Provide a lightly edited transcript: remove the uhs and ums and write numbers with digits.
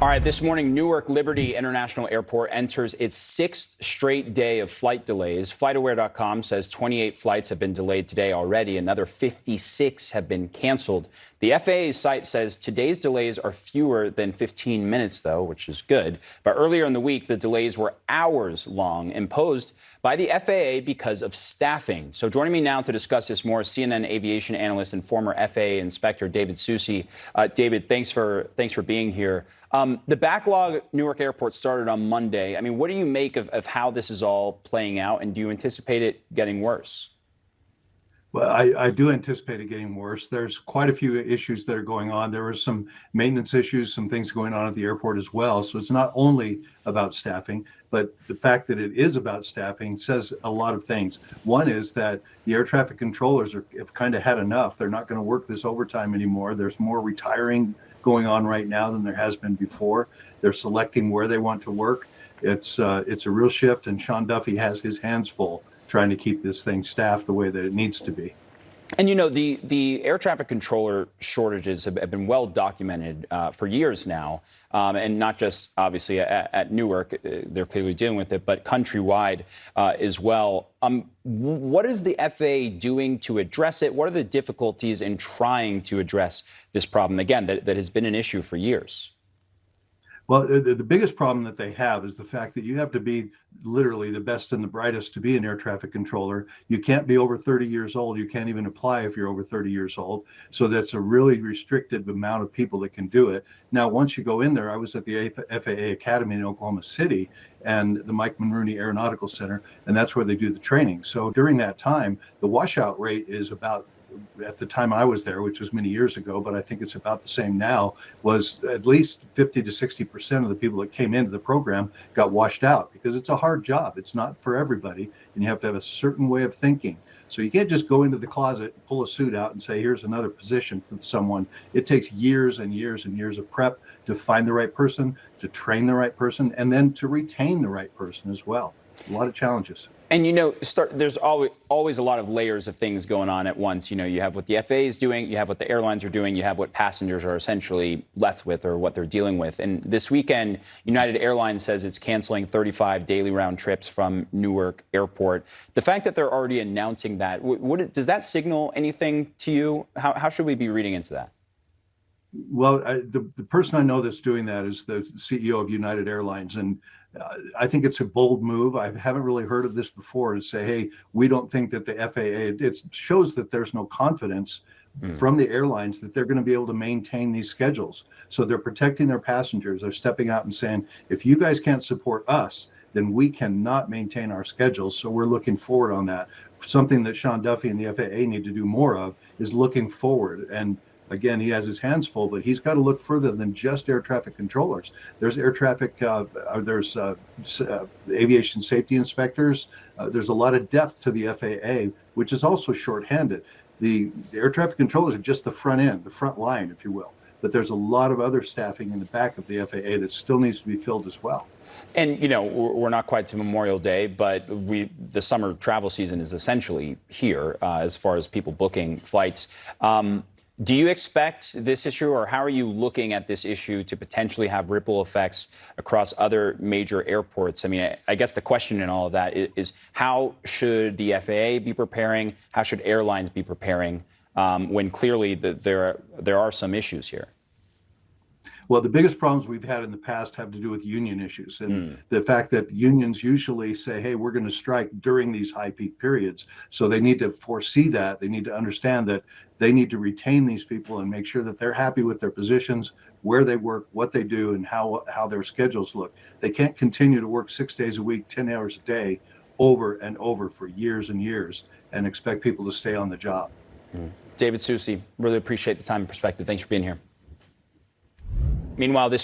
All right, this morning, Newark Liberty International Airport enters its sixth straight day of flight delays. FlightAware.com says 28 flights have been delayed today already. Another 56 have been canceled. The FAA site says today's delays are fewer than 15 minutes, though, which is good. But earlier in the week, the delays were hours long, imposed by the FAA because of staffing. So joining me now to discuss this more, CNN aviation analyst and former FAA inspector David Susi. David, thanks for being here. The backlog at Newark Airport started on Monday. I mean, what do you make of how this is all playing out, and do you anticipate it getting worse? Well, I do anticipate it getting worse. There's quite a few issues that are going on. There were some maintenance issues, some things going on at the airport as well. So it's not only about staffing, but the fact that it is about staffing says a lot of things. One is that the air traffic controllers have kind of had enough. They're not going to work this overtime anymore. There's more retiring going on right now than there has been before. They're selecting where they want to work. It's a real shift, and Sean Duffy has his hands full trying to keep this thing staffed the way that it needs to be. And, you know, the air traffic controller shortages have been well documented for years now, and not just obviously at Newark. They're clearly dealing with it, but countrywide as well. What is the FAA doing to address it? What are the difficulties in trying to address this problem, again, that has been an issue for years? Well, the biggest problem that they have is the fact that you have to be literally the best and the brightest to be an air traffic controller. You can't be over 30 years old. You can't even apply if you're over 30 years old. So that's a really restricted amount of people that can do it. Now, once you go in there, I was at the FAA Academy in Oklahoma City and the Mike Monrooney Aeronautical Center, and that's where they do the training. So during that time, the washout rate is about, at the time I was there, which was many years ago, but I think it's about the same now, was at least 50 to 60% of the people that came into the program got washed out, because it's a hard job. It's not for everybody, and you have to have a certain way of thinking. So you can't just go into the closet, pull a suit out and say, here's another position for someone. It takes years and years and years of prep to find the right person, to train the right person, and then to retain the right person as well. A lot of challenges. And, you know, there's always a lot of layers of things going on at once. You know, you have what the FAA is doing, you have what the airlines are doing, you have what passengers are essentially left with or what they're dealing with. And this weekend, United Airlines says it's canceling 35 daily round trips from Newark Airport. The fact that they're already announcing that, does that signal anything to you? How should we be reading into that? Well, the person I know that's doing that is the CEO of United Airlines, and I think it's a bold move. I haven't really heard of this before, to say, hey, we don't think that the FAA, it shows that there's no confidence from the airlines that they're going to be able to maintain these schedules. So they're protecting their passengers. They're stepping out and saying, if you guys can't support us, then we cannot maintain our schedules. So we're looking forward on that. Something that Sean Duffy and the FAA need to do more of is looking forward. And again, he has his hands full, but he's got to look further than just air traffic controllers. There's air traffic, there's aviation safety inspectors. There's a lot of depth to the FAA, which is also shorthanded. The air traffic controllers are just the front end, the front line, if you will. But there's a lot of other staffing in the back of the FAA that still needs to be filled as well. And, you know, we're not quite to Memorial Day, but the summer travel season is essentially here as far as people booking flights. Do you expect this issue, or how are you looking at this issue, to potentially have ripple effects across other major airports? I mean, I guess the question in all of that is how should the FAA be preparing? How should airlines be preparing when clearly there are some issues here? Well, the biggest problems we've had in the past have to do with union issues, and the fact that unions usually say, hey, we're going to strike during these high peak periods. So they need to foresee that. They need to understand that they need to retain these people and make sure that they're happy with their positions, where they work, what they do, and how their schedules look. They can't continue to work 6 days a week, 10 hours a day, over and over for years and years, and expect people to stay on the job. David Susi, really appreciate the time and perspective. Thanks for being here. Meanwhile, this